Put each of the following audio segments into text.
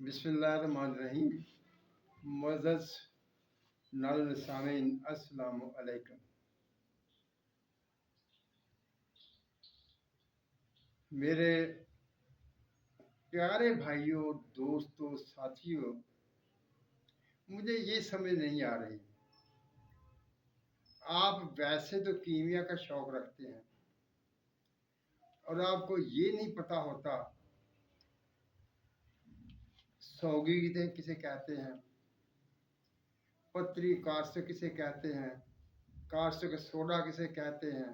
बिस्मिल्लाहिर्रहमानिर्रहीम। मुअज़्ज़ज़ नाज़रीन सामीन, अस्सलामु अलैकुम। मेरे प्यारे भाइयों, दोस्तों, साथियों, मुझे ये समझ नहीं आ रही, आप वैसे तो कीमिया का शौक रखते हैं और आपको ये नहीं पता होता सौगी किसे कहते हैं, पत्री कास्टिक किसे कहते हैं, कास्टिक सोडा किसे कहते हैं।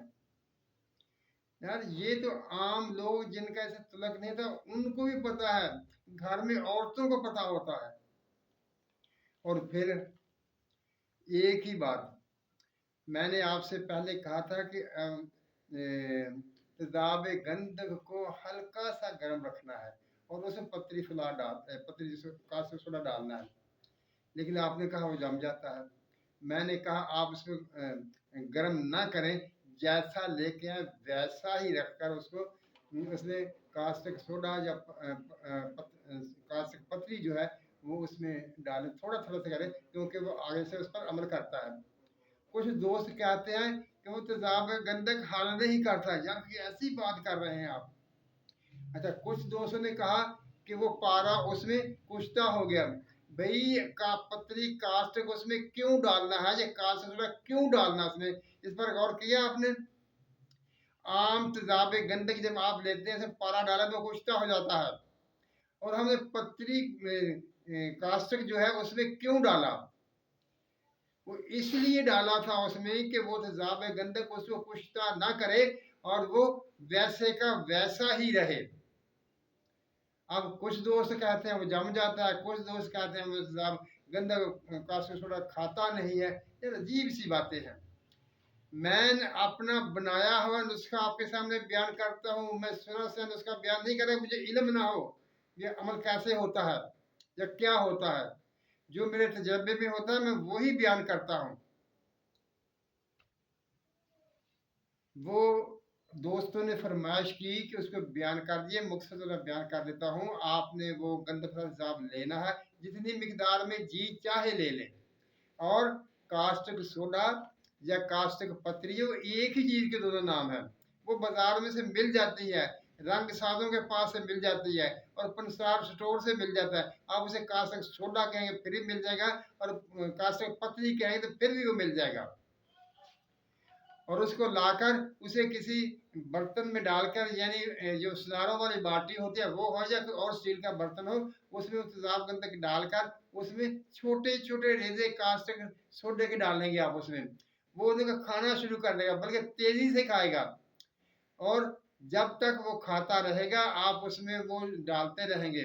यार ये तो आम लोग जिनका ऐसे तलक नहीं था उनको भी पता है, घर में औरतों को पता होता है। और फिर एक ही बात मैंने आपसे पहले कहा था कि तेजाब गंधक को हल्का सा गर्म रखना है और उसमें पत्री कास्टिक सोडा डालना है, लेकिन आपने कहा वो जम जाता है। मैंने कहा आप उसमें गर्म ना करें, जैसा लेके आए वैसा ही रखकर उसको उसमें कास्टिक सोडा या कास्टिक पत्री जो है वो उसमें डालें, थोड़ा थोड़ा सा करें, क्योंकि वो आगे से उस पर अमल करता है। कुछ दोस्त कहते हैं कि वो तेजाब गंधक हाल नहीं करता, या ऐसी बात कर रहे हैं आप। अच्छा, कुछ दोस्तों ने कहा कि वो पारा उसमें कुश्ता हो गया। भाई का पत्री कास्टिक उसमें क्यों डालना है, ये कास्टिक क्यों डालना उसमें, इस पर गौर किया आपने? आम तेजाब गंधक जब आप लेते हैं पारा डाला तो कुश्ता हो जाता है, और हमने पत्री कास्टिक जो है उसमें क्यों डाला? वो इसलिए डाला था उसमें कि वो तेजाब गंधक उसको कुश्ता ना करे और वो वैसे का वैसा ही रहे। अब कुछ दोस्त कहते हैं वो जम जाता है, कुछ दोस्त कहते हैं वो गंधक कास्टिक सोडा खाता नहीं है। ये अजीब सी बातें हैं। मैं अपना बनाया हुआ नुस्खा आपके सामने बयान करता हूँ। मैं सुना से नुस्खा बयान नहीं कर रहा, मुझे इल्म ना हो ये अमल कैसे होता है या क्या होता है। जो मेरे तजर्बे में होता है मैं वही बयान करता हूँ। वो दोस्तों ने फरमाइश की कि उसको बयान कर दिए, मुख्तसर मैं बयान कर देता हूँ। आपने वो गंधक तेजाब लेना है, जितनी मिकदार में जी चाहे ले लें, और कास्टिक सोडा या कास्टिक पत्री, वो एक ही चीज के दोनों नाम है। वो बाजार में से मिल जाती है, रंग साजों के पास से मिल जाती है, और पंसार स्टोर से मिल जाता है। आप उसे कास्टिक सोडा कहेंगे फिर भी मिल जाएगा, और कास्टिक पत्री कहेंगे तो फिर भी वो मिल जाएगा। और उसको लाकर उसे किसी बर्तन में डालकर, यानी जो सितारों वाली बाटी होती है वो हो या कोई और स्टील का बर्तन हो, उसमें तेजाब गंधक डालकर उसमें छोटे छोटे रेजे कास्टिक सोडे के डालेंगे आप उसमें, वो उनका खाना शुरू कर देगा, बल्कि तेजी से खाएगा। और जब तक वो खाता रहेगा आप उसमें वो डालते रहेंगे,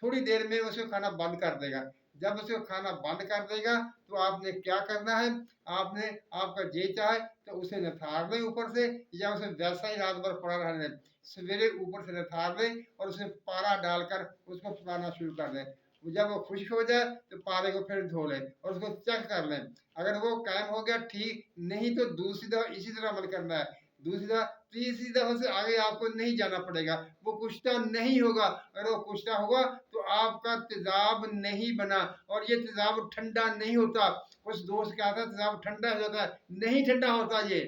थोड़ी देर में उसको खाना बंद कर देगा। जब उसको खाना बंद कर देगा तो आपने क्या करना है, आपने आपका जी चाहे तो उसे नथार दें ऊपर से, या उसे वैसा ही रात भर पड़ा रहने दें। सवेरे ऊपर से नथार दें और उसमें पारा डालकर उसको पकाना शुरू कर दें। जब वो खुश्क हो जाए तो पारे को फिर धो लें और उसको चेक कर लें। अगर वो कायम हो गया ठीक, नहीं तो दूसरी दफा इसी तरह अमल करना है। दूसरी दफा, तीसरी दफा से आगे आपको नहीं जाना पड़ेगा, वो कुश्ता नहीं होगा। अगर वो कुश्ता होगा तो आपका तेजाब नहीं बना, और ये तेजाब ठंडा नहीं होता। कुछ दोस्त कहता है तेजाब ठंडा हो जाता है, नहीं ठंडा होता। ये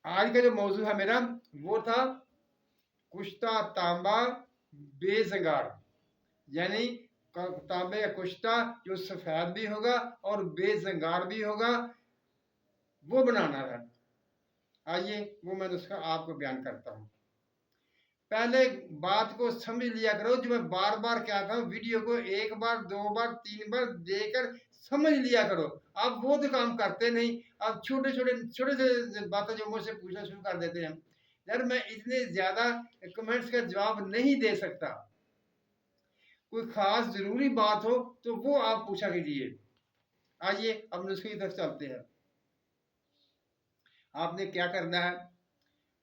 आज का जो मौजू है मेरा वो था कुश्ता तांबा बेजंगार, यानी तांबे का कुश्ता जो सफेद भी होगा और बेजंगार भी होगा, वो बनाना है। आइए वो मैं नुस्खा आपको बयान करता हूँ। पहले बात को समझ लिया करो, जो मैं बार बार कहता हूँ, वीडियो को एक बार, दो बार, तीन बार देकर समझ लिया करो। आप वो तो काम करते नहीं, आप छोटे छोटे छोटे छोटे बातें जो मुझसे पूछना शुरू कर देते हैं। यार मैं इतने ज्यादा कमेंट्स का जवाब नहीं दे सकता। कोई खास जरूरी बात हो तो वो आप पूछा कीजिए। आइए अब नुस्खे की तरफ चलते हैं। आपने क्या करना है,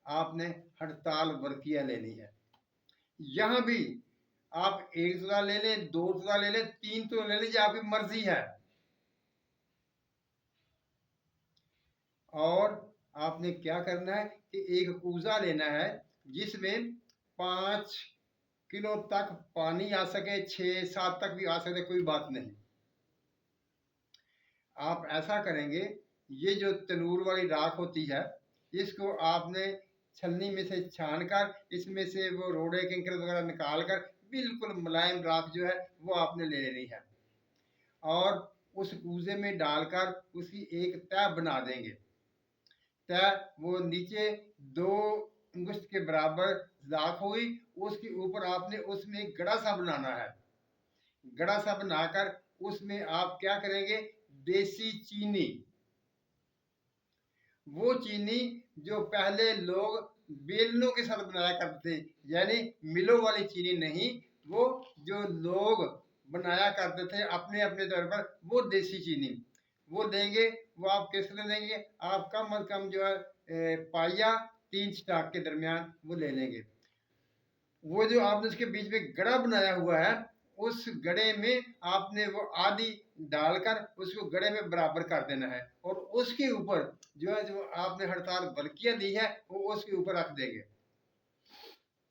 आपने हड़ताल वर्किया लेनी है। यहां भी आप एक तुला ले लें, दो तुला ले लें, तीन तुला ले लीजिए, आपकी मर्जी है। और आपने क्या करना है कि एक कूजा लेना है जिसमें 5 किलो तक पानी आ सके, 6-7 तक भी आ सकते, कोई बात नहीं। आप ऐसा करेंगे, ये जो तनूर वाली राख होती है, इसको आपने छलनी में से छान कर इसमें से वो रोड़े कंकड़ वगैरह निकाल कर बिल्कुल मुलायम राख जो है वो आपने ले लेनी है और उस कूजे में डालकर उसकी एक तह बना देंगे। तह वो नीचे 2 अंगुष्ठ के बराबर राख हुई, उसके ऊपर आपने उसमें एक गड़ा सा बनाना है। गड़ा सा बनाकर उसमें आप क्या करेंगे, देसी चीनी, वो चीनी जो पहले लोग बेलनों के साथ बनाया करते थे, यानी मिलों वाली चीनी नहीं, वो जो लोग बनाया करते थे अपने अपने तौर पर, वो देसी चीनी वो देंगे। वो आप किस तरह देंगे, आप कम अज कम जो है पाइया 3 स्टाक के दरमियान वो ले लेंगे। वो जो आपने उसके बीच में गड़ा बनाया हुआ है, उस गड़े में आपने वो आधी डालकर उसको गड़े में बराबर कर देना है और उसके ऊपर जो है जो आपने हड़ताल बल्कियां दी है वो उसके ऊपर रख देंगे।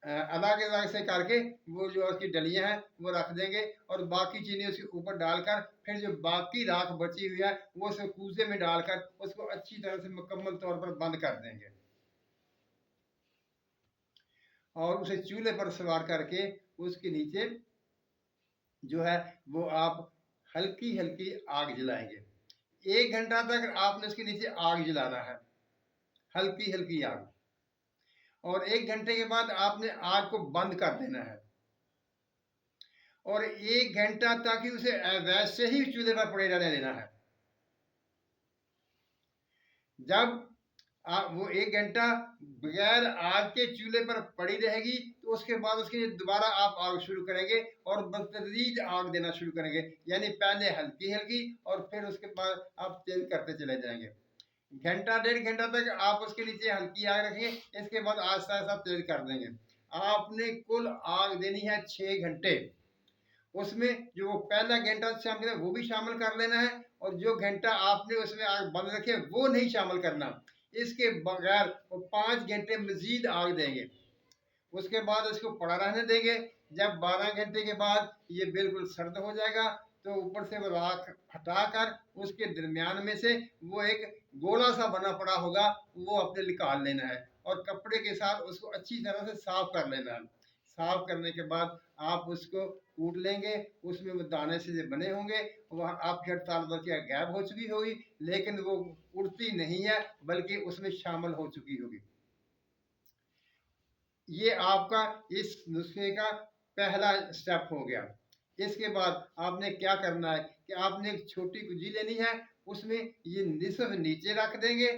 अलग अलग से करके वो जो उसकी डलियां हैं वो रख देंगे और बाकी चीनी उसके ऊपर डालकर फिर जो बाकी राख बची हुई है वो उस कूजे में डालकर उसको अच्छी तरह से मुकम्मल तौर पर बंद कर देंगे और उसे चूल्हे पर सवार करके उसके नीचे जो है वो आप हल्की हल्की आग जलाएंगे। 1 घंटा तक आपने उसके नीचे आग जलाना है, हल्की हल्की आग, और 1 घंटे के बाद आपने आग को बंद कर देना है और 1 घंटा तक ही उसे वैसे ही चूल्हे पर पड़े रहने देना है। जब वो 1 घंटा बगैर आग के चूल्हे पर पड़ी रहेगी तो उसके बाद उसके लिए दोबारा आप आग शुरू करेंगे और बतदरीज आग देना शुरू करेंगे, यानी पहले हल्की हल्की और फिर उसके बाद आप तेज करते चले जाएंगे। 1-1.5 घंटा तक आप उसके नीचे हल्की आग रखेंगे, इसके बाद आहिस्ता आहिस्ता तेज कर देंगे। आपने कुल आग देनी है 6 घंटे। उसमें जो वो पहला घंटा शामिल है वो भी शामिल कर लेना है और जो घंटा आपने उसमें आग बंद रखे वो नहीं शामिल करना। इसके बगैर वो 5 घंटे मजीद आग देंगे, उसके बाद इसको पड़ा रहने देंगे। जब 12 घंटे के बाद ये बिल्कुल सर्द हो जाएगा तो ऊपर से वो राख हटाकर उसके दरमियान में से वो एक गोला सा बना पड़ा होगा वो अपने निकाल लेना है और कपड़े के साथ उसको अच्छी तरह से साफ कर लेना है। साफ करने के बाद आप उसको कूट लेंगे, उसमें वो दाने से बने होंगे, वहाँ आपकी हड़ताल बल्कि गायब हो चुकी होगी, लेकिन वो उड़ती नहीं है बल्कि उसमें शामिल हो चुकी होगी। ये आपका इस नुस्खे का पहला स्टेप हो गया। इसके बाद आपने क्या करना है कि आपने एक छोटी गुज्जी लेनी है, उसमें ये निसफ नीचे रख देंगे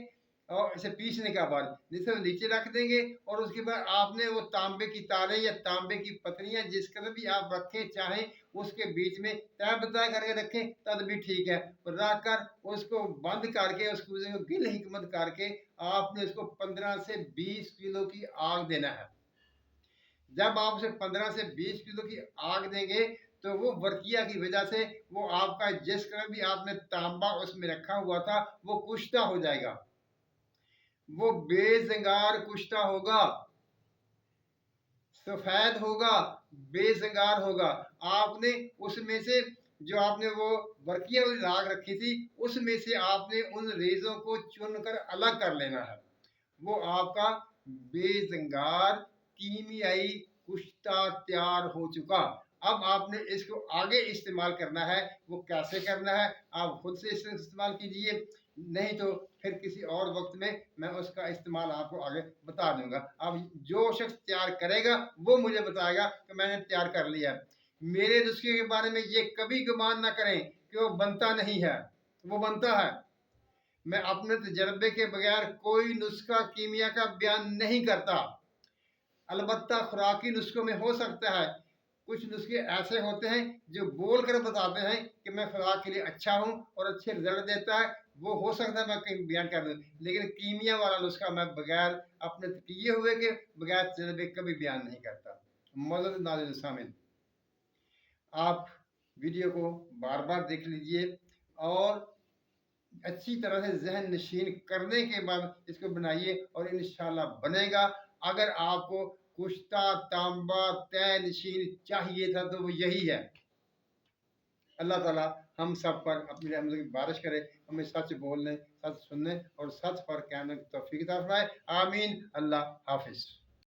और इसे पीसने के बाद निसफ नीचे रख देंगे और उसके बाद आपने वो तांबे की तारें या तांबे की पत्रियां जिस कदर भी आप रखें चाहें उसके बीच में तय बताया करके रखें तब भी ठीक है, और रख कर उसको बंद करके उस कूजे को गिल हिकमत करके आपने उसको 15 से 20 किलो की आग देना है। जब आप उसे 15 से 20 किलो की आग देंगे तो वो वर्किया की वजह से वो आपका जिस कदर भी आपने तांबा उसमें रखा हुआ था वो कुश्ता हो जाएगा, वो बेजंगार कुश्ता होगा, सफेद होगा, बेजंगार होगा। आपने उसमें से जो आपने वो वर्किया वाली राख रखी थी उसमें से आपने उन रेजों को चुनकर अलग कर लेना है। वो आपका बेजंगार कीमियाई कुश्ता तैयार हो चुका। अब आपने इसको आगे इस्तेमाल करना है, वो कैसे करना है आप खुद से इसे इस्तेमाल कीजिए, नहीं तो फिर किसी और वक्त में मैं उसका इस्तेमाल आपको आगे बता दूंगा। अब जो शख्स तैयार करेगा वो मुझे बताएगा कि मैंने तैयार कर लिया है। मेरे नुस्खे के बारे में ये कभी गुमान ना करें कि वो बनता नहीं है, वो बनता है। मैं अपने तजर्बे के बगैर कोई नुस्खा कीमिया का बयान नहीं करता। अलबत्ता खुराकी नुस्खों में हो सकता है कुछ नुस्खे ऐसे होते हैं जो बोल कर बताते हैं कि मैं खुराक के लिए अच्छा हूँ और अच्छे रिजल्ट देता है, वो हो सकता है मैं कहीं बयान कर दूँ, लेकिन कीमिया वाला नुस्खा मैं बगैर अपने किए हुए के बगैर तजर्बे कभी बयान नहीं करता। मौजूद नाज़रीन सामिन, आप वीडियो को बार बार देख लीजिए और अच्छी तरह से जहन नशीन करने के बाद इसको बनाइए और इंशाल्लाह बनेगा। अगर आपको कुश्ता तांबा तय नशीन चाहिए था तो वो यही है। अल्लाह ताला हम सब पर अपनी रहमत की बारिश करे, हमें सच बोलने, सच सुनने और सच पर कहने की तौफीक अता फरमाए। आमीन। अल्लाह हाफिज़।